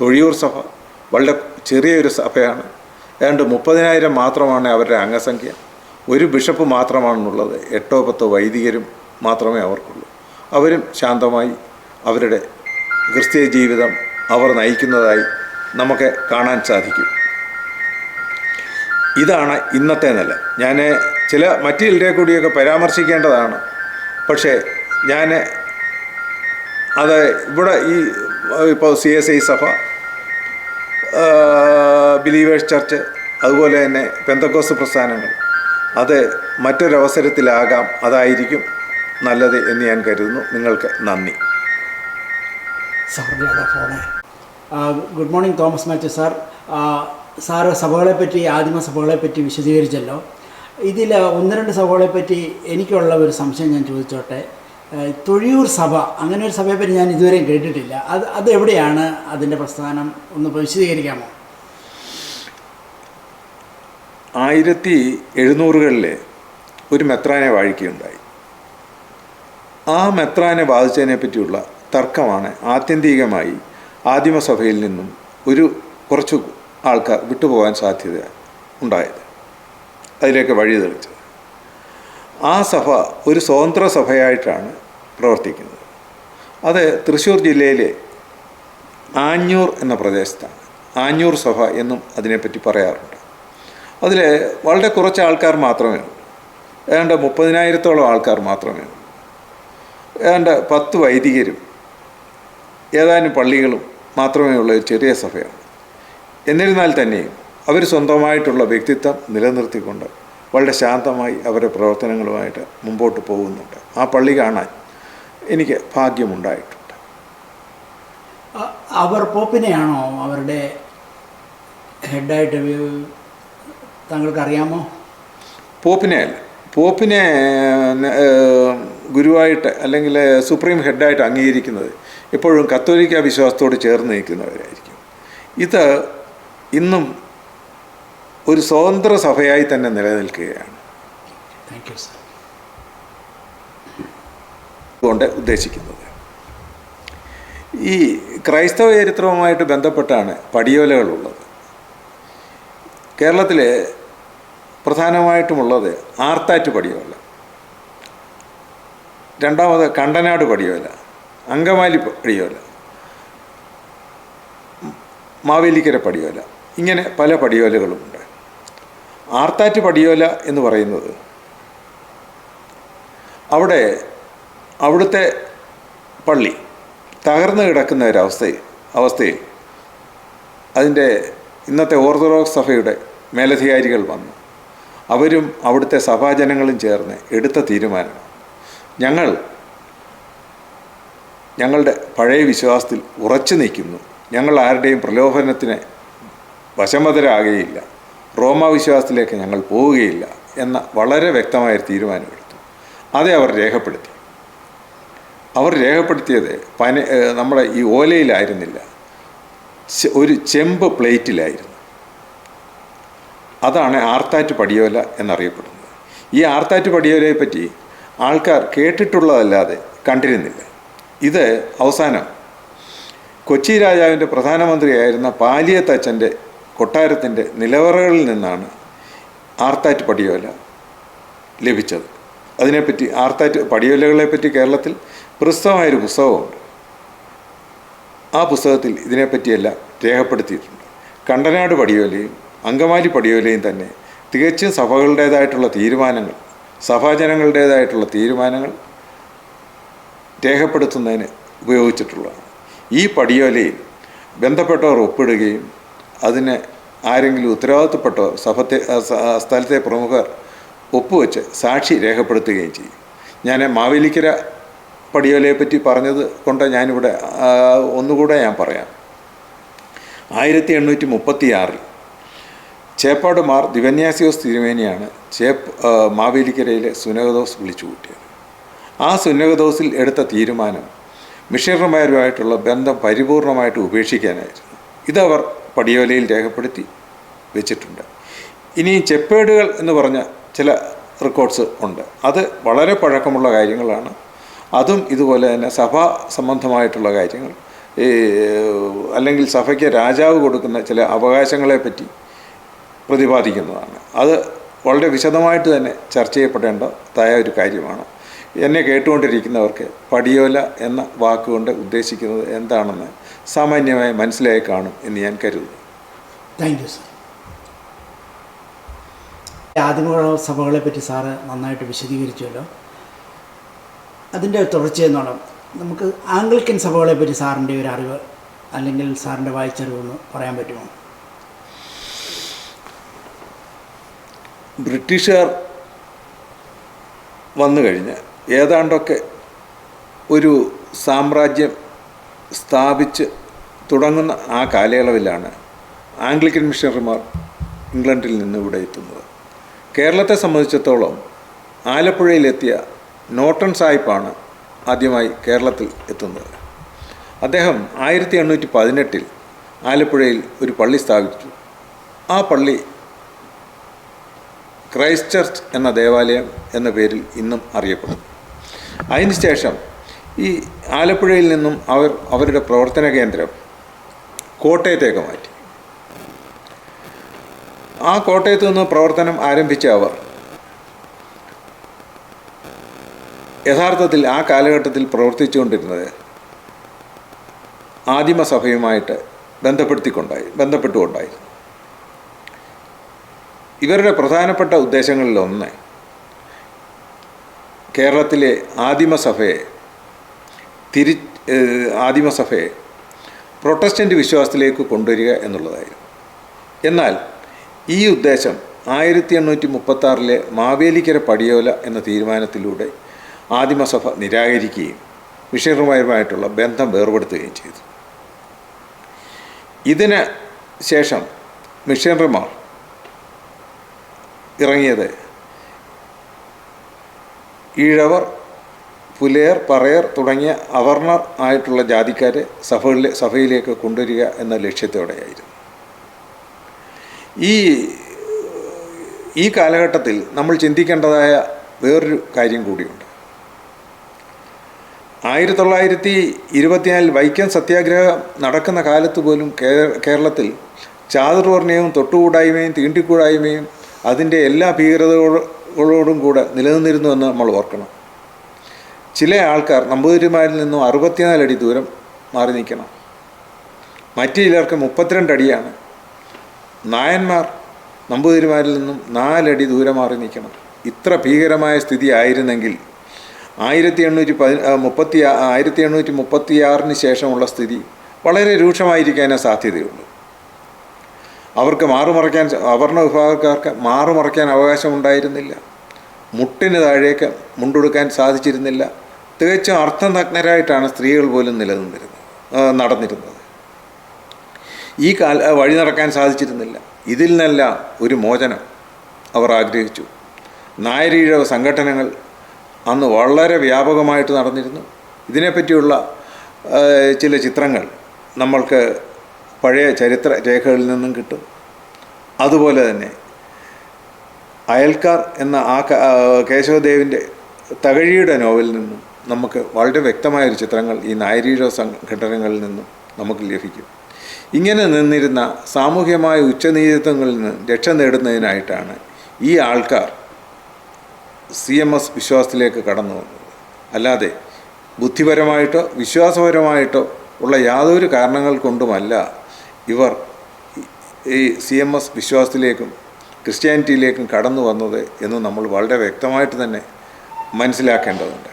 തൊഴിയൂർ സഭ വളരെ ചെറിയൊരു സഭയാണ്. ഏതാണ്ട് 30,000 മാത്രമാണ് അവരുടെ അംഗസംഖ്യ. ഒരു ബിഷപ്പ് മാത്രമാണുള്ളത്. 8-10 വൈദികരും മാത്രമേ അവർക്കുള്ളൂ. അവരും ശാന്തമായി അവരുടെ ക്രിസ്തീയ ജീവിതം അവർ നയിക്കുന്നതായി നമുക്ക് കാണാൻ സാധിക്കും. ഇതാണ് ഇന്നത്തെ നില. ഞാൻ മറ്റു ചിലരെ കൂടിയൊക്കെ പരാമർശിക്കേണ്ടതാണ്. പക്ഷേ ഞാൻ അത് ഇവിടെ ഇപ്പോൾ CSI സഭ, ബിലീവേഴ്സ് ചർച്ച്, അതുപോലെ തന്നെ പെന്തക്കോസ്ത് പ്രസ്ഥാനങ്ങൾ, അത് മറ്റൊരവസരത്തിലാകാം. അതായിരിക്കും നല്ലത് എന്ന് ഞാൻ കരുതുന്നു. നിങ്ങൾക്ക് നന്ദി. Good morning Thomas Mathew sir. Sir സഭകളെപ്പറ്റി, ആദിമസഭകളെപ്പറ്റി വിശദീകരിച്ചല്ലോ. ഇതിൽ 1-2 സഭകളെപ്പറ്റി എനിക്കുള്ള ഒരു സംശയം ഞാൻ ചോദിച്ചോട്ടെ. തൊഴിയൂർ സഭ, അങ്ങനെ ഒരു സഭയെപ്പറ്റി ഞാൻ ഇതുവരെയും കേട്ടിട്ടില്ല. അതെവിടെയാണ് അതിൻ്റെ പ്രസ്ഥാനം? ഒന്ന് വിശദീകരിക്കാമോ? 1700-കളിലെ ഒരു മെത്രാനെ വാഴിക്കുകയുണ്ടായി. ആ മെത്രാനെ ബാധിച്ചതിനെ പറ്റിയുള്ള തർക്കമാണ് ആത്യന്തികമായി ആദിമസഭയിൽ നിന്നും കുറച്ച് ആൾക്കാർ വിട്ടുപോകാൻ സാധ്യത ഉണ്ടായത്, അതിലേക്ക് വഴി തെളിച്ചത്. ആ സഭ ഒരു സ്വതന്ത്ര സഭയായിട്ടാണ് പ്രവർത്തിക്കുന്നത്. അത് തൃശ്ശൂർ ജില്ലയിലെ ആഞ്ഞൂർ എന്ന പ്രദേശത്താണ്. ആഞ്ഞൂർ സഭ എന്നും അതിനെപ്പറ്റി പറയാറുണ്ട്. അതിൽ വളരെ കുറച്ച് ആൾക്കാർ മാത്രമേ ഉള്ളൂ. ഏതാണ്ട് 30,000-ഓളം ആൾക്കാർ മാത്രമേ ഉള്ളൂ. ഏതാണ്ട് 10 വൈദികരും ഏതാനും പള്ളികളും മാത്രമേ ഉള്ള ഒരു ചെറിയ സഭയാണ്. എന്നിരുന്നാൽ തന്നെയും അവർ സ്വന്തമായിട്ടുള്ള വ്യക്തിത്വം നിലനിർത്തിക്കൊണ്ട് വളരെ ശാന്തമായി അവരുടെ പ്രവർത്തനങ്ങളുമായിട്ട് മുമ്പോട്ട് പോകുന്നുണ്ട്. ആ പള്ളി കാണാൻ എനിക്ക് ഭാഗ്യമുണ്ടായിട്ടുണ്ട്. അവർ പോപ്പിനെയാണോ അവരുടെ ഹെഡായിട്ട് താങ്കൾക്കറിയാമോ? പോപ്പിനെ ഗുരുവായിട്ട് അല്ലെങ്കിൽ സുപ്രീം ഹെഡായിട്ട് അംഗീകരിക്കുന്നത് എപ്പോഴും കത്തോലിക്ക വിശ്വാസത്തോട് ചേർന്ന് നിൽക്കുന്നവരായിരിക്കും. ഇത് ഇന്നും ഒരു സ്വതന്ത്ര സഭയായി തന്നെ നിലനിൽക്കുകയാണ്. അതുകൊണ്ട് ഉദ്ദേശിക്കുന്നത് ഈ ക്രൈസ്തവ ചരിത്രവുമായിട്ട് ബന്ധപ്പെട്ടാണ് പടിയോലകളുള്ളത്. കേരളത്തിൽ പ്രധാനമായിട്ടുമുള്ളത് ആർത്താറ്റ് പടിയോല, രണ്ടാമത് കണ്ടനാട് പടിയോല, അങ്കമാലി പടിയോല, മാവേലിക്കര പടിയോല, ഇങ്ങനെ പല പടിയോലകളുമുണ്ട്. ആർത്താറ്റ് പടിയോല എന്ന് പറയുന്നത് അവിടുത്തെ പള്ളി തകർന്നു കിടക്കുന്ന അവസ്ഥയിൽ അതിൻ്റെ ഇന്നത്തെ ഓർത്തഡോക്സ് സഭയുടെ മേലധികാരികൾ വന്നു. അവരും അവിടുത്തെ സഭാജനങ്ങളും ചേർന്ന് എടുത്ത തീരുമാനമാണ്, ഞങ്ങളുടെ പഴയ വിശ്വാസത്തിൽ ഉറച്ചു നിൽക്കുന്നു, ഞങ്ങൾ ആരുടെയും പ്രലോഭനത്തിന് വശംവദരാകുകയില്ല, റോമാ വിശ്വാസത്തിലേക്ക് ഞങ്ങൾ പോവുകയില്ല എന്ന വളരെ വ്യക്തമായൊരു തീരുമാനമെടുത്തു. അതേ അവർ രേഖപ്പെടുത്തി. അവർ രേഖപ്പെടുത്തിയത് നമ്മുടെ ഈ ഓലയിലായിരുന്നില്ല, ഒരു ചെമ്പ് പ്ലേറ്റിലായിരുന്നു. അതാണ് ആർത്താറ്റ് പടിയോല എന്നറിയപ്പെടുന്നത്. ഈ ആർത്താറ്റ് പടിയോലയെ പറ്റി ആൾക്കാർ കേട്ടിട്ടുള്ളതല്ലാതെ കണ്ടിരുന്നില്ല. ഇത് അവസാനം കൊച്ചി രാജാവിൻ്റെ പ്രധാനമന്ത്രിയായിരുന്ന പാലിയത്തച്ഛൻ്റെ കൊട്ടാരത്തിൻ്റെ നിലവറകളിൽ നിന്നാണ് ആർത്താറ്റ് പടിയോല ലഭിച്ചത്. അതിനെപ്പറ്റി ആർത്താറ്റ് പടിയോലകളെപ്പറ്റി കേരളത്തിൽ പ്രസിദ്ധമായൊരു പുസ്തകമുണ്ട്. ആ പുസ്തകത്തിൽ ഇതിനെപ്പറ്റിയെല്ലാം രേഖപ്പെടുത്തിയിട്ടുണ്ട്. കണ്ടനാട് പടിയോലയും അങ്കമാലി പടിയോലയും തന്നെ തികച്ചും സഭകളുടേതായിട്ടുള്ള തീരുമാനങ്ങൾ, സഭാജനങ്ങളുടേതായിട്ടുള്ള തീരുമാനങ്ങൾ രേഖപ്പെടുത്തുന്നതിന് ഉപയോഗിച്ചിട്ടുള്ളതാണ്. ഈ പടിയോലയിൽ ബന്ധപ്പെട്ടവർ ഒപ്പിടുകയും അതിന് ആരെങ്കിലും ഉത്തരവാദിത്തപ്പെട്ടവർ സ്ഥലത്തെ പ്രമുഖർ ഒപ്പുവെച്ച് സാക്ഷി രേഖപ്പെടുത്തുകയും ചെയ്യും. ഞാൻ മാവേലിക്കര പടിയോലയെപ്പറ്റി പറഞ്ഞത് കൊണ്ട് ഞാനിവിടെ ഒന്നുകൂടെ ഞാൻ പറയാം. 1836 ചേപ്പാട് മാർ ദിവന്യാസിയോസ് തിരുമേനിയാണ് മാവേലിക്കരയിലെ സുനകദോസ് വിളിച്ചു കൂട്ടിയത്. ആ സുനകദോസിൽ എടുത്ത തീരുമാനം മിഷണറിമാരുമായിട്ടുള്ള ബന്ധം പരിപൂർണമായിട്ട് ഉപേക്ഷിക്കാനായിരുന്നു. ഇതവർ പടിയോലയിൽ രേഖപ്പെടുത്തി വെച്ചിട്ടുണ്ട്. ഇനിയും ചെപ്പേടുകൾ എന്ന് പറഞ്ഞ ചില റെക്കോർഡ്സ് ഉണ്ട്. അത് വളരെ പഴക്കമുള്ള കാര്യങ്ങളാണ്. അതും ഇതുപോലെ തന്നെ സഭാ സംബന്ധമായിട്ടുള്ള കാര്യങ്ങൾ അല്ലെങ്കിൽ സഭയ്ക്ക് രാജാവ് കൊടുക്കുന്ന ചില അവകാശങ്ങളെപ്പറ്റി പ്രതിപാദിക്കുന്നതാണ്. അത് വളരെ വിശദമായിട്ട് തന്നെ ചർച്ച ചെയ്യപ്പെടേണ്ടതായ ഒരു കാര്യമാണ്. എന്നെ കേട്ടുകൊണ്ടിരിക്കുന്നവർക്ക് പടിയോല എന്ന വാക്കുകൊണ്ട് ഉദ്ദേശിക്കുന്നത് എന്താണെന്ന് സാമാന്യമായി മനസ്സിലായി കാണും എന്ന് ഞാൻ കരുതുന്നു. Thank you sir. ആദിമ സഭകളെ പറ്റി സാറ് നന്നായിട്ട് വിശദീകരിച്ചുവല്ലോ. അതിൻ്റെ തുടർച്ചയെന്നോണം നമുക്ക് ആംഗ്ലിക്കൻ സഭകളെ പറ്റി സാറിൻ്റെ ഒരു അറിവ് അല്ലെങ്കിൽ സാറിൻ്റെ വായിച്ചറിവൊന്ന് പറയാൻ പറ്റുമോ? ബ്രിട്ടീഷുകാർ വന്നു കഴിഞ്ഞ് ഏതാണ്ടൊക്കെ ഒരു സാമ്രാജ്യം സ്ഥാപിച്ച് തുടങ്ങുന്ന ആ കാലയളവിലാണ് ആംഗ്ലിക്കൻ മിഷണറിമാർ ഇംഗ്ലണ്ടിൽ നിന്ന് ഇവിടെ എത്തുന്നത്. കേരളത്തെ സംബന്ധിച്ചിടത്തോളം ആലപ്പുഴയിലെത്തിയ നോട്ടൺ സാഹിബാണ് ആദ്യമായി കേരളത്തിൽ എത്തുന്നത്. അദ്ദേഹം 1818 ആലപ്പുഴയിൽ ഒരു പള്ളി സ്ഥാപിച്ചു. ആ പള്ളി ക്രൈസ്റ്റ് ചർച്ച് എന്ന ദേവാലയം എന്ന പേരിൽ ഇന്നും അറിയപ്പെടുന്നു. അതിനുശേഷം ഈ ആലപ്പുഴയിൽ നിന്നും അവരുടെ പ്രവർത്തന കേന്ദ്രം കോട്ടയത്തേക്ക് മാറ്റി. ആ കോട്ടയത്ത് നിന്ന് പ്രവർത്തനം ആരംഭിച്ച അവർ യഥാർത്ഥത്തിൽ ആ കാലഘട്ടത്തിൽ ആദിമസഭയുമായിട്ട് ബന്ധപ്പെട്ടുകൊണ്ടായിരുന്നു. ഇവരുടെ പ്രധാനപ്പെട്ട ഉദ്ദേശങ്ങളിലൊന്ന് കേരളത്തിലെ ആദിമസഭയെ പ്രൊട്ടസ്റ്റൻ്റ് വിശ്വാസത്തിലേക്ക് കൊണ്ടുവരിക എന്നുള്ളതായിരുന്നു. എന്നാൽ ഈ ഉദ്ദേശം 1836 മാവേലിക്കര പടിയോല എന്ന തീരുമാനത്തിലൂടെ ആദിമസഭ നിരാകരിക്കുകയും മിഷണറിമാരുമായിട്ടുള്ള ബന്ധം വേർപെടുത്തുകയും ചെയ്തു. ഇതിന് ശേഷം മിഷണറിമാർ ഇറങ്ങിയത് ഈഴവർ, പുലയർ, പറയർ തുടങ്ങിയ അവർണർ ആയിട്ടുള്ള ജാതിക്കാരെ സഭയിലേക്ക് കൊണ്ടുവരിക എന്ന ലക്ഷ്യത്തോടെയായിരുന്നു. ഈ കാലഘട്ടത്തിൽ നമ്മൾ ചിന്തിക്കേണ്ടതായ വേറൊരു കാര്യം കൂടിയുണ്ട്. 1924 വൈക്കം സത്യാഗ്രഹം നടക്കുന്ന കാലത്ത് പോലും കേരളത്തിൽ ചാതുർവർണ്ണയവും തൊട്ടുകൂടായ്മയും തീണ്ടിക്കൂടായ്മയും അതിൻ്റെ എല്ലാ ഭീകരതകളോടും കൂടെ നിലനിന്നിരുന്നുവെന്ന് നമ്മൾ ഓർക്കണം. ചില ആൾക്കാർ നമ്പൂതിരിമാരിൽ നിന്നും 64 അടി ദൂരം മാറി നിൽക്കണം. മറ്റു ചിലർക്ക് 32 അടിയാണ്. നായന്മാർ നമ്പൂതിരിമാരിൽ നിന്നും 4 അടി ദൂരം മാറി നിൽക്കണം. ഇത്ര ഭീകരമായ സ്ഥിതി ആയിരുന്നെങ്കിൽ 1836 ശേഷമുള്ള സ്ഥിതി വളരെ രൂക്ഷമായിരിക്കാനേ സാധ്യതയുള്ളൂ. അവർക്ക് അവർണ വിഭാഗക്കാർക്ക് മാറുമറയ്ക്കാൻ അവകാശമുണ്ടായിരുന്നില്ല. മുട്ടിന് താഴേക്ക് മുണ്ടെടുക്കാൻ സാധിച്ചിരുന്നില്ല. തികച്ചും അർത്ഥനഗ്നരായിട്ടാണ് സ്ത്രീകൾ പോലും നടന്നിരുന്നത്. വഴി നടക്കാൻ സാധിച്ചിരുന്നില്ല. ഇതിൽ നിന്നെല്ലാം ഒരു മോചനം അവർ ആഗ്രഹിച്ചു. നായരീഴവ സംഘടനകൾ അന്ന് വളരെ വ്യാപകമായിട്ട് നടന്നിരുന്നു. ഇതിനെപ്പറ്റിയുള്ള ചില ചിത്രങ്ങൾ നമ്മൾക്ക് പഴയ ചരിത്ര രേഖകളിൽ നിന്നും കിട്ടും. അതുപോലെ തന്നെ അയൽക്കാർ എന്ന കേശവദേവിൻ്റെ തകഴിയുടെ നോവലിൽ നിന്നും നമുക്ക് വളരെ വ്യക്തമായൊരു ചിത്രങ്ങൾ ഈ നായരീഴവ സംഘടനകളിൽ നിന്നും നമുക്ക് ലഭിക്കും. ഇങ്ങനെ നിന്നിരുന്ന സാമൂഹ്യമായ ഉച്ചനീചത്വങ്ങളിൽ നിന്ന് രക്ഷ നേടുന്നതിനായിട്ടാണ് ഈ ആൾക്കാർ CMS വിശ്വാസത്തിലേക്ക് കടന്നു വന്നത്. അല്ലാതെ ബുദ്ധിപരമായിട്ടോ വിശ്വാസപരമായിട്ടോ ഉള്ള യാതൊരു കാരണങ്ങൾ കൊണ്ടുമല്ല ഇവർ ഈ CMS വിശ്വാസത്തിലേക്കും ക്രിസ്ത്യാനിറ്റിയിലേക്കും കടന്നു വന്നത് എന്ന് നമ്മൾ വളരെ വ്യക്തമായിട്ട് തന്നെ മനസ്സിലാക്കേണ്ടതുണ്ട്.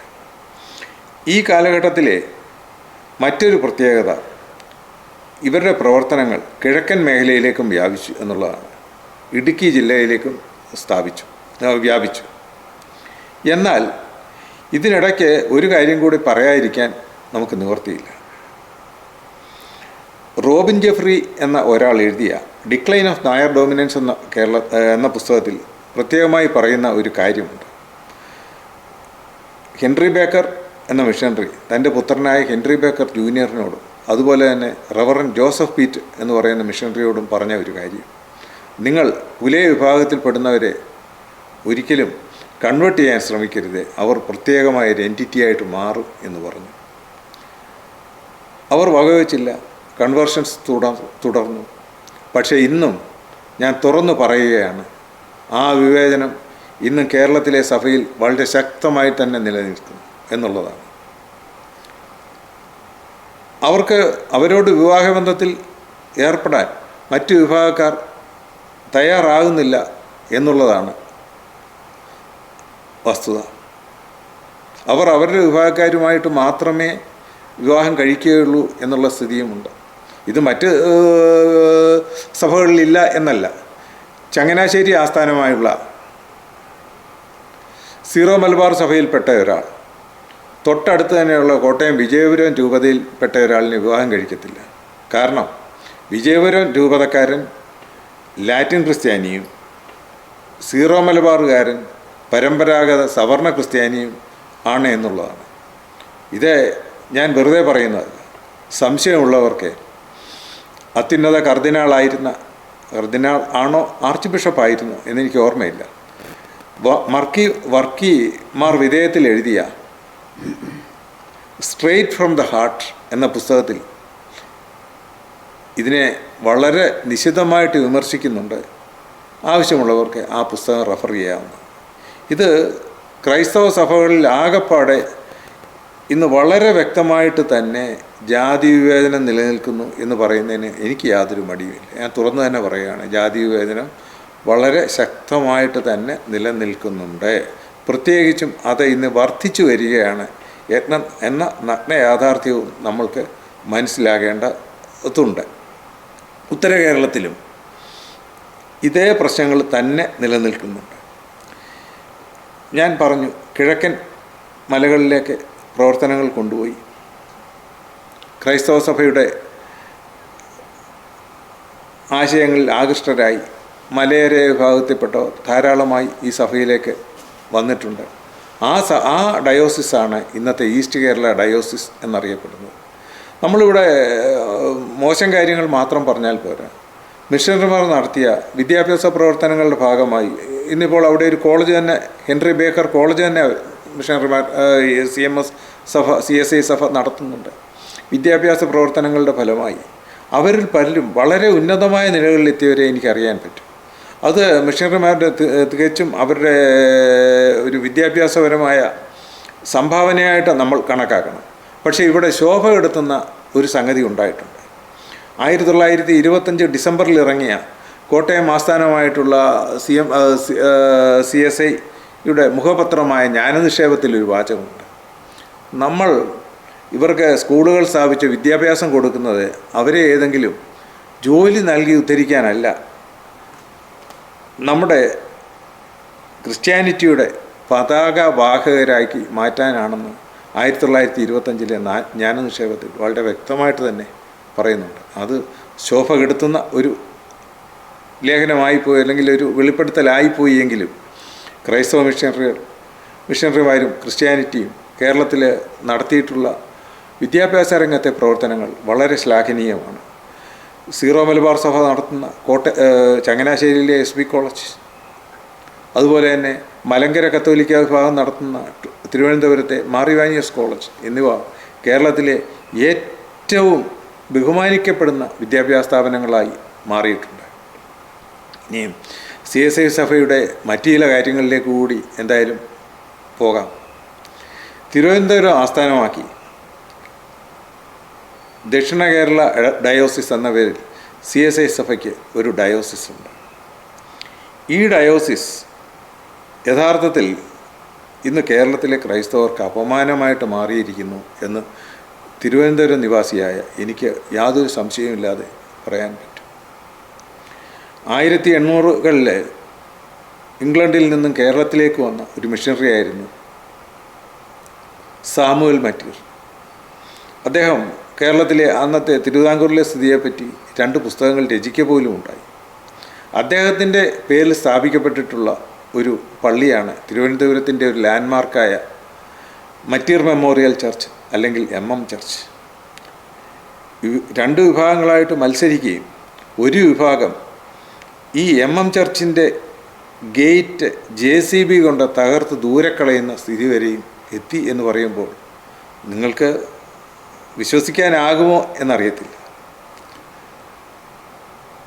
ഈ കാലഘട്ടത്തിലെ മറ്റൊരു പ്രത്യേകത ഇവരുടെ പ്രവർത്തനങ്ങൾ കിഴക്കൻ മേഖലയിലേക്കും വ്യാപിച്ചു എന്നുള്ളതാണ്. ഇടുക്കി ജില്ലയിലേക്കും വ്യാപിച്ചു. എന്നാൽ ഇതിനിടയ്ക്ക് ഒരു കാര്യം കൂടി പറയാതിരിക്കാൻ നമുക്ക് നിവൃത്തിയില്ല. റോബിൻ ജെഫ്രി എന്ന ഒരാൾ എഴുതിയ ഡിക്ലൈൻ ഓഫ് നായർ ഡോമിനൻസ് എന്ന പുസ്തകത്തിൽ പ്രത്യേകമായി പറയുന്ന ഒരു കാര്യമുണ്ട്. ഹെൻറി ബേക്കർ എന്ന മിഷണറി തൻ്റെ പുത്രനായ ഹെൻറി ബേക്കർ ജൂനിയറിനോടും അതുപോലെ തന്നെ റവറൻ ജോസഫ് പീറ്റ് എന്ന് പറയുന്ന മിഷണറിയോടും പറഞ്ഞ ഒരു കാര്യം, നിങ്ങൾ പുലയ വിഭാഗത്തിൽപ്പെടുന്നവരെ ഒരിക്കലും കൺവേർട്ട് ചെയ്യാൻ ശ്രമിക്കരുത്, അവർ പ്രത്യേകമായ ഒരു എൻറ്റിറ്റിയായിട്ട് മാറും എന്ന് പറഞ്ഞു. അവർ വകവെച്ചില്ല. കൺവേർഷൻസ് തുടർന്നു. പക്ഷേ ഇന്നും ഞാൻ തുറന്നു പറയുകയാണ്, ആ വിവേചനം ഇന്നും കേരളത്തിലെ സഭയിൽ വളരെ ശക്തമായി തന്നെ നിലനിൽക്കുന്നു എന്നുള്ളതാണ്. അവരോട് വിവാഹബന്ധത്തിൽ ഏർപ്പെടാൻ മറ്റു വിഭാഗക്കാർ തയ്യാറാകുന്നില്ല എന്നുള്ളതാണ് വസ്തുത. അവരുടെ വിഭാഗക്കാരുമായിട്ട് മാത്രമേ വിവാഹം കഴിക്കുകയുള്ളൂ എന്നുള്ള സ്ഥിതിയുമുണ്ട്. ഇത് മറ്റ് സഭകളിലില്ല എന്നല്ല. ചങ്ങനാശ്ശേരി ആസ്ഥാനമായുള്ള സീറോ മലബാർ സഭയിൽപ്പെട്ട ഒരാൾ തൊട്ടടുത്ത് തന്നെയുള്ള കോട്ടയം വിജയപുരം രൂപതയിൽപ്പെട്ട ഒരാളിനെ വിവാഹം കഴിക്കത്തില്ല. കാരണം വിജയപുരം രൂപതക്കാരൻ ലാറ്റിൻ ക്രിസ്ത്യാനിയും സീറോ മലബാറുകാരൻ പരമ്പരാഗത സവർണ ക്രിസ്ത്യാനിയും ആണ് എന്നുള്ളതാണ്. ഇത് ഞാൻ വെറുതെ പറയുന്നതല്ല. സംശയമുള്ളവർക്ക് അത്യുന്നത കർദിനാൾ ആണോ ആർച്ച് ബിഷപ്പായിരുന്നു എന്നെനിക്ക് ഓർമ്മയില്ല, വർക്കി മാർ വിധേയത്തിൽ എഴുതിയ സ്ട്രെയിറ്റ് ഫ്രം ദ ഹാർട്ട് എന്ന പുസ്തകത്തിൽ ഇതിനെ വളരെ നിശിതമായിട്ട് വിമർശിക്കുന്നുണ്ട്. ആവശ്യമുള്ളവർക്ക് ആ പുസ്തകം റെഫർ ചെയ്യാവുന്നതാണ്. ഇത് ക്രൈസ്തവ സഭകളിൽ ആകപ്പാടെ ഇന്ന് വളരെ വ്യക്തമായിട്ട് തന്നെ ജാതി വിവേചനം നിലനിൽക്കുന്നു എന്ന് പറയുന്നതിന് എനിക്ക് യാതൊരു മടിയുമില്ല. ഞാൻ തുറന്നു തന്നെ പറയുകയാണ്, ജാതി വിവേചനം വളരെ ശക്തമായിട്ട് തന്നെ നിലനിൽക്കുന്നുണ്ട്. പ്രത്യേകിച്ചും അത് ഇന്ന് വർദ്ധിച്ചു വരികയാണ് എന്ന നഗ്ന യാഥാർത്ഥ്യവും നമ്മൾക്ക് മനസ്സിലാകേണ്ടതുണ്ട്. ഉത്തര കേരളത്തിലും ഇതേ പ്രശ്നങ്ങൾ തന്നെ നിലനിൽക്കുന്നുണ്ട്. ഞാൻ പറഞ്ഞു, കിഴക്കൻ മലകളിലേക്ക് പ്രവർത്തനങ്ങൾ കൊണ്ടുപോയി ക്രൈസ്തവ സഭയുടെ ആശയങ്ങളിൽ ആകൃഷ്ടരായി മലയോര വിഭാഗത്തിൽപ്പെട്ടവർ ധാരാളമായി ഈ സഭയിലേക്ക് വന്നിട്ടുണ്ട്. ആ ഡയോസിസാണ് ഇന്നത്തെ ഈസ്റ്റ് കേരള ഡയോസിസ് എന്നറിയപ്പെടുന്നത്. നമ്മളിവിടെ മോശം കാര്യങ്ങൾ മാത്രം പറഞ്ഞാൽ പോരാ. മിഷണറിമാർ നടത്തിയ വിദ്യാഭ്യാസ പ്രവർത്തനങ്ങളുടെ ഭാഗമായി ഇന്നിപ്പോൾ അവിടെ ഒരു കോളേജ് തന്നെ, ഹെൻറി ബേക്കർ കോളേജ് തന്നെ മിഷണറിമാർ CSI സഭ നടത്തുന്നുണ്ട്. വിദ്യാഭ്യാസ പ്രവർത്തനങ്ങളുടെ ഫലമായി അവരിൽ പലരും വളരെ ഉന്നതമായ നിലകളിലെത്തിയവരെ എനിക്കറിയാൻ പറ്റും. അത് മിഷണറിമാരുടെ തികച്ചും അവരുടെ ഒരു വിദ്യാഭ്യാസപരമായ സംഭാവനയായിട്ട് നമ്മൾ കണക്കാക്കണം. പക്ഷേ ഇവിടെ ശോഭ കെടുത്തുന്ന ഒരു സംഗതി ഉണ്ടായിട്ടുണ്ട്. 1925 ഡിസംബറിൽ ഇറങ്ങിയ കോട്ടയം ആസ്ഥാനമായിട്ടുള്ള CSIയുടെ മുഖപത്രമായ ജ്ഞാനനിക്ഷേപത്തിലൊരു വാചകമുണ്ട്. നമ്മൾ ഇവർക്ക് സ്കൂളുകൾ സ്ഥാപിച്ച് വിദ്യാഭ്യാസം കൊടുക്കുന്നത് അവരെ ഏതെങ്കിലും ജോലി നൽകി ഉദ്ധരിക്കാനല്ല, നമ്മുടെ ക്രിസ്ത്യാനിറ്റിയുടെ പതാകവാഹകരാക്കി മാറ്റാനാണെന്ന് 1925 ജ്ഞാനനിക്ഷേപത്തിൽ വളരെ വ്യക്തമായിട്ട് തന്നെ പറയുന്നുണ്ട്. അത് ശോഭ കെടുത്തുന്ന ഒരു ലേഖനമായിപ്പോയി, അല്ലെങ്കിൽ ഒരു വെളിപ്പെടുത്തലായിപ്പോയി എങ്കിലും ക്രൈസ്തവ മിഷണറിമാരും ക്രിസ്ത്യാനിറ്റിയും കേരളത്തിൽ നടത്തിയിട്ടുള്ള വിദ്യാഭ്യാസ രംഗത്തെ പ്രവർത്തനങ്ങൾ വളരെ ശ്ലാഘനീയമാണ്. സീറോ മലബാർ സഭ നടത്തുന്ന ചങ്ങനാശ്ശേരിയിലെ SB കോളേജ്, അതുപോലെ തന്നെ മലങ്കര കത്തോലിക്ക വിഭാഗം നടത്തുന്ന തിരുവനന്തപുരത്തെ മാർ ഇവാനിയോസ് കോളേജ് എന്നിവ കേരളത്തിലെ ഏറ്റവും ബഹുമാനിക്കപ്പെടുന്ന വിദ്യാഭ്യാസ സ്ഥാപനങ്ങളായി മാറിയിട്ടുണ്ട്. ഇനിയും CSI സഭയുടെ മറ്റു ചില കാര്യങ്ങളിലേക്ക് കൂടി എന്തായാലും പോകാം. തിരുവനന്തപുരം ആസ്ഥാനമാക്കി ദക്ഷിണ കേരള ഡയോസിസ് എന്ന പേരിൽ CSI സഭയ്ക്ക് ഒരു ഡയോസിസ് ഉണ്ട്. ഈ ഡയോസിസ് യഥാർത്ഥത്തിൽ ഇന്ന് കേരളത്തിലെ ക്രൈസ്തവർക്ക് അപമാനമായിട്ട് മാറിയിരിക്കുന്നു എന്ന് തിരുവനന്തപുരം നിവാസിയായ എനിക്ക് യാതൊരു സംശയവുമില്ലാതെ പറയാൻ പറ്റും. 1800കളിൽ ഇംഗ്ലണ്ടിൽ നിന്നും കേരളത്തിലേക്ക് വന്ന ഒരു മിഷണറി ആയിരുന്നു സാമുവൽ മറ്റൂർ. അദ്ദേഹം കേരളത്തിലെ അന്നത്തെ തിരുവിതാംകൂറിലെ സ്ഥിതിയെപ്പറ്റി 2 പുസ്തകങ്ങൾ രചിക്കുക പോലും ഉണ്ടായി. അദ്ദേഹത്തിൻ്റെ പേരിൽ സ്ഥാപിക്കപ്പെട്ടിട്ടുള്ള ഒരു പള്ളിയാണ് തിരുവനന്തപുരത്തിൻ്റെ ഒരു ലാൻഡ്മാർക്കായ മറ്റീർ മെമ്മോറിയൽ ചർച്ച്, അല്ലെങ്കിൽ MM ചർച്ച്. 2 വിഭാഗങ്ങളായിട്ട് മത്സരിക്കുകയും ഒരു വിഭാഗം ഈ MM ചർച്ചിൻ്റെ ഗേറ്റ് JCB കൊണ്ട് തകർത്ത് ദൂരെ കളയുന്ന സ്ഥിതി വരെയും എത്തി എന്ന് പറയുമ്പോൾ നിങ്ങൾക്ക് വിശ്വസിക്കാനാകുമോ എന്നറിയത്തില്ല.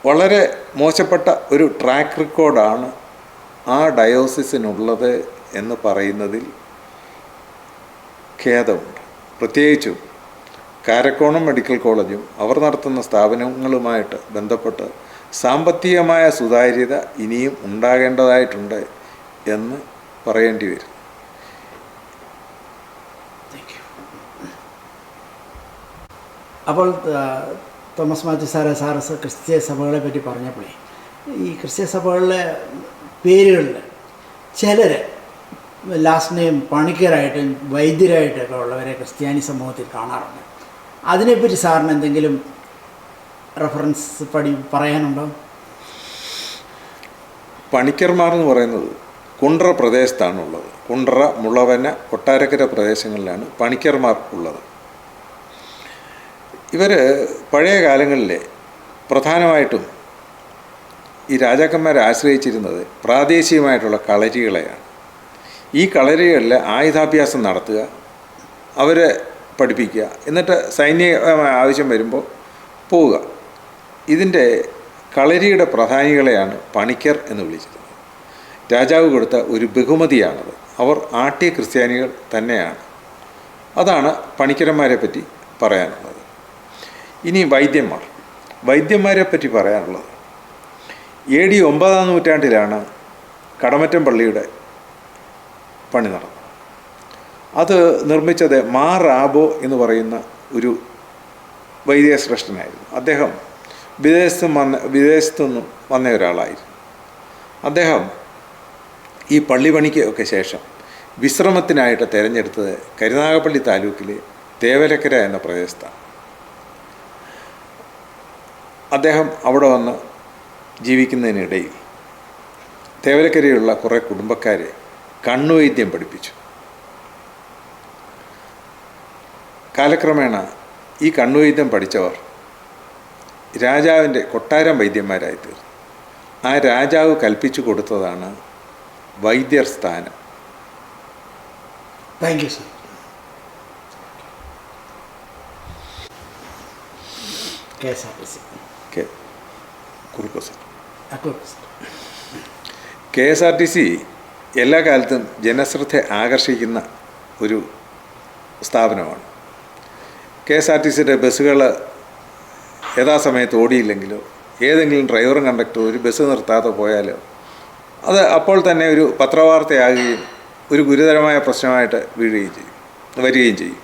വളരെ മോശപ്പെട്ട ഒരു ട്രാക്ക് റെക്കോർഡാണ് ആ ഡയോസിസിനുള്ളത് എന്ന് പറയുന്നതിൽ ഖേദമുണ്ട്. പ്രത്യേകിച്ചും കാരക്കോണം മെഡിക്കൽ കോളേജും അവർ നടത്തുന്ന സ്ഥാപനങ്ങളുമായിട്ട് ബന്ധപ്പെട്ട് സാമ്പത്തികമായ സുതാര്യത ഇനിയും ഉണ്ടാകേണ്ടതായിട്ടുണ്ട് എന്ന് പറയേണ്ടി വരും. അപ്പോൾ തോമസ് മാത്യു സാറ് ക്രിസ്തീയ സഭകളെ പറ്റി പറഞ്ഞപ്പോഴേ, ഈ ക്രിസ്തീയ സഭകളിലെ പേരുകളിൽ ചിലർ ലാസ്റ്റ് നെയിം പണിക്കരായിട്ടും വൈദ്യരായിട്ടൊക്കെ ഉള്ളവരെ ക്രിസ്ത്യാനി സമൂഹത്തിൽ കാണാറുണ്ട്. അതിനെപ്പറ്റി സാറിന് എന്തെങ്കിലും റെഫറൻസ് പറയാനുണ്ടോ? പണിക്കർമാർ എന്ന് പറയുന്നത് കുണ്ട്ര പ്രദേശത്താണുള്ളത്. കുണ്ട്ര, മുളവന, കൊട്ടാരക്കര പ്രദേശങ്ങളിലാണ് പണിക്കർമാർ ഉള്ളത്. ഇവർ പഴയ കാലങ്ങളിൽ പ്രധാനമായിട്ടും ഈ രാജാക്കന്മാരെ ആശ്രയിച്ചിരുന്നത് പ്രാദേശികമായിട്ടുള്ള കളരികളെയാണ്. ഈ കളരികളിൽ ആയുധാഭ്യാസം നടത്തുക, അവരെ പഠിപ്പിക്കുക, എന്നിട്ട് സൈനികമായ ആവശ്യം വരുമ്പോൾ പോവുക. ഇതിൻ്റെ കളരിയുടെ പ്രധാനികളെയാണ് പണിക്കർ എന്ന് വിളിച്ചത്. രാജാവ് കൊടുത്ത ഒരു ബഹുമതിയാണത്. അവർ ആട്ടിയ ക്രിസ്ത്യാനികൾ തന്നെയാണ്. അതാണ് പണിക്കരന്മാരെ പറ്റി പറയാനുള്ളത്. ഇനി വൈദ്യന്മാരെ പറ്റി പറയാനുള്ളത്, AD 9-ാം നൂറ്റാണ്ടിലാണ് കടമറ്റം പള്ളിയുടെ പണി നടന്നത്. അത് നിർമ്മിച്ചത് മാർ റാബോ എന്ന് പറയുന്ന ഒരു വൈദ്യശ്രേഷ്ഠനായിരുന്നു. അദ്ദേഹം വിദേശത്തുനിന്നും വന്ന ഒരാളായിരുന്നു. അദ്ദേഹം ഈ പള്ളി പണിക്ക് ഒക്കെ ശേഷം വിശ്രമത്തിനായിട്ട് തിരഞ്ഞെടുത്തത് കരുനാഗപ്പള്ളി താലൂക്കിലെ തേവലക്കര എന്ന പ്രദേശത്താണ്. അദ്ദേഹം അവിടെ വന്ന് ജീവിക്കുന്നതിനിടയിൽ തേവലക്കരയുള്ള കുറേ കുടുംബക്കാരെ കണ്ണുവൈദ്യം പഠിപ്പിച്ചു. കാലക്രമേണ ഈ കണ്ണുവൈദ്യം പഠിച്ചവർ രാജാവിൻ്റെ കൊട്ടാരം വൈദ്യന്മാരായി തീർന്നു. ആ രാജാവ് കൽപ്പിച്ചു കൊടുത്തതാണ് വൈദ്യർ സ്ഥാനം. Thank you sir. KSRTC എല്ലാ കാലത്തും ജനശ്രദ്ധ ആകർഷിക്കുന്ന ഒരു സ്ഥാപനമാണ്. KSRTCയുടെ ബസ്സുകൾ യഥാസമയത്ത് ഓടിയില്ലെങ്കിലോ ഏതെങ്കിലും ഡ്രൈവറും കണ്ടക്ടറും ഒരു ബസ് നിർത്താതെ പോയാലോ അത് അപ്പോൾ തന്നെ ഒരു പത്രവാർത്തയാകുകയും ഒരു ഗുരുതരമായ പ്രശ്നമായിട്ട് വരികയും ചെയ്യും.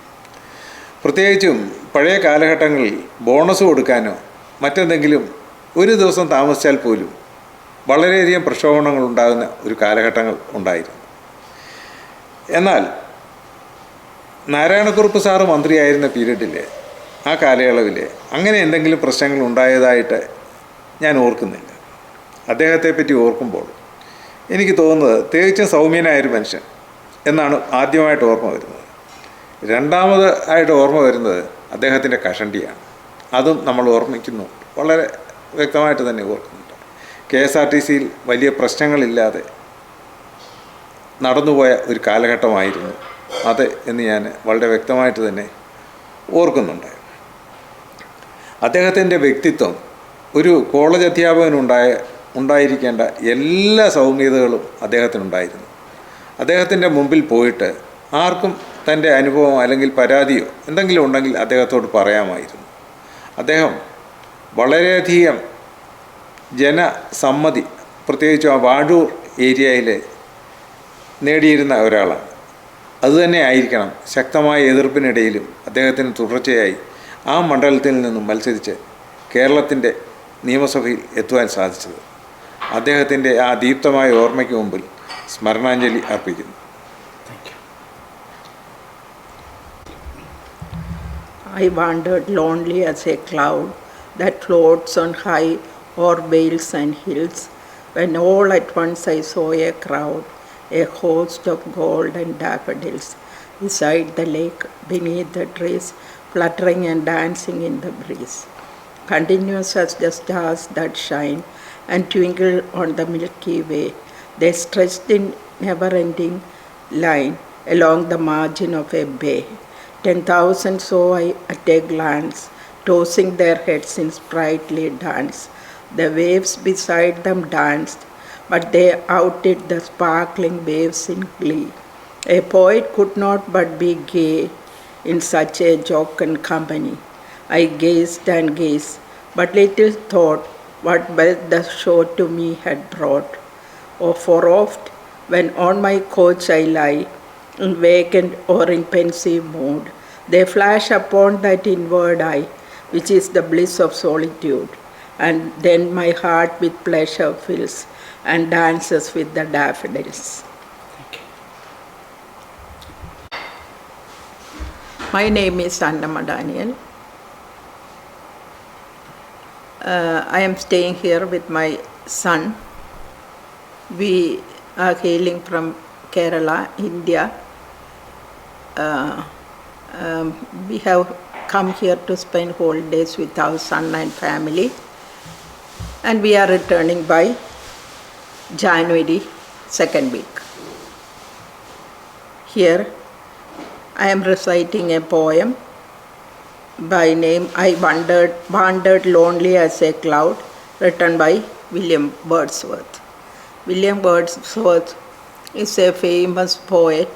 പ്രത്യേകിച്ചും പഴയ കാലഘട്ടങ്ങളിൽ ബോണസ് കൊടുക്കാനോ മറ്റെന്തെങ്കിലും ഒരു ദിവസം താമസിച്ചാൽ പോലും വളരെയധികം പ്രക്ഷോഭങ്ങൾ ഉണ്ടാകുന്ന ഒരു കാലഘട്ടങ്ങൾ ഉണ്ടായിരുന്നു. എന്നാൽ നാരായണക്കുറുപ്പ് സാറ് മന്ത്രിയായിരുന്ന പീരീഡിൽ, ആ കാലയളവിൽ അങ്ങനെ എന്തെങ്കിലും പ്രശ്നങ്ങൾ ഉണ്ടായതായിട്ട് ഞാൻ ഓർക്കുന്നില്ല. അദ്ദേഹത്തെ പറ്റി ഓർക്കുമ്പോൾ എനിക്ക് തോന്നുന്നത് തികച്ചും സൗമ്യനായൊരു മനുഷ്യൻ എന്നാണ് ആദ്യമായിട്ട് ഓർമ്മ വരുന്നത്. രണ്ടാമത് ആയിട്ട് ഓർമ്മ വരുന്നത് അദ്ദേഹത്തിൻ്റെ കഷണ്ടിയാണ്. അതും നമ്മൾ ഓർമ്മിക്കുന്നു, വളരെ വ്യക്തമായിട്ട് തന്നെ ഓർക്കുന്നുണ്ട്. KSRTCയിൽ വലിയ പ്രശ്നങ്ങളില്ലാതെ നടന്നുപോയ ഒരു കാലഘട്ടമായിരുന്നു അത് എന്ന് ഞാൻ വളരെ വ്യക്തമായിട്ട് തന്നെ ഓർക്കുന്നുണ്ട്. അദ്ദേഹത്തിൻ്റെ വ്യക്തിത്വം ഒരു കോളേജ് ഉണ്ടായിരിക്കേണ്ട എല്ലാ സൗമ്യതകളും അദ്ദേഹത്തിനുണ്ടായിരുന്നു. അദ്ദേഹത്തിൻ്റെ മുമ്പിൽ പോയിട്ട് ആർക്കും തൻ്റെ അനുഭവം അല്ലെങ്കിൽ പരാതിയോ എന്തെങ്കിലും ഉണ്ടെങ്കിൽ അദ്ദേഹത്തോട് പറയാമായിരുന്നു. അദ്ദേഹം വളരെയധികം ജനസമ്മതി, പ്രത്യേകിച്ചും ആ വാഴൂർ ഏരിയയിൽ നേടിയിരുന്ന ഒരാളാണ്. അതുതന്നെ ആയിരിക്കണം ശക്തമായ എതിർപ്പിനിടയിലും അദ്ദേഹത്തിന് തുടർച്ചയായി ആ മണ്ഡലത്തിൽ നിന്നും മത്സരിച്ച് കേരളത്തിൻ്റെ നിയമസഭയിൽ എത്തുവാൻ സാധിച്ചത്. അദ്ദേഹത്തിൻ്റെ ആ ദീപ്തമായ ഓർമ്മയ്ക്ക് മുമ്പിൽ സ്മരണാഞ്ജലി അർപ്പിക്കുന്നു. I wandered lonely as a cloud that floats on high o'er vales and hills, when all at once I saw a crowd, a host of gold and daffodils, beside the lake, beneath the trees, fluttering and dancing in the breeze. Continuous as the stars that shine and twinkle on the Milky Way, they stretched in never-ending line along the margin of a bay, 10,000 saw I at a glance, tossing their heads in sprightly dance. The waves beside them danced, but they outdid the sparkling waves in glee. A poet could not but be gay in such a jocund company. I gazed and gazed, but little thought what wealth the show to me had brought. Oh, for oft, when on my couch I lie, in vacant or in pensive mood, they flash upon that inward eye, which is the bliss of solitude. And then my heart with pleasure fills and dances with the daffodils. My name is Annamma Daniel. I am staying here with my son. We are hailing from Kerala, India. We have come here to spend holidays with our son and family, and we are returning by January 2nd week. Here I am reciting a poem by name I Wandered Lonely as a Cloud, written by William Wordsworth. William Wordsworth is a famous poet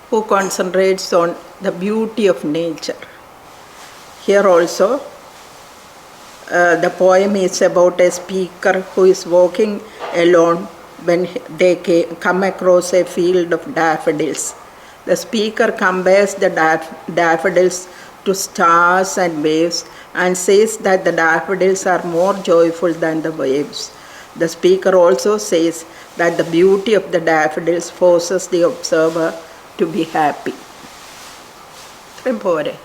who concentrates on the beauty of nature. Here also, the poem is about a speaker who is walking alone when they come across a field of daffodils. The speaker compares the daffodils to stars and waves and says that the daffodils are more joyful than the waves. The speaker also says that the beauty of the daffodils forces the observer to be happy. ഇത്രയും പോരെ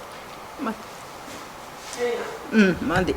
മതി.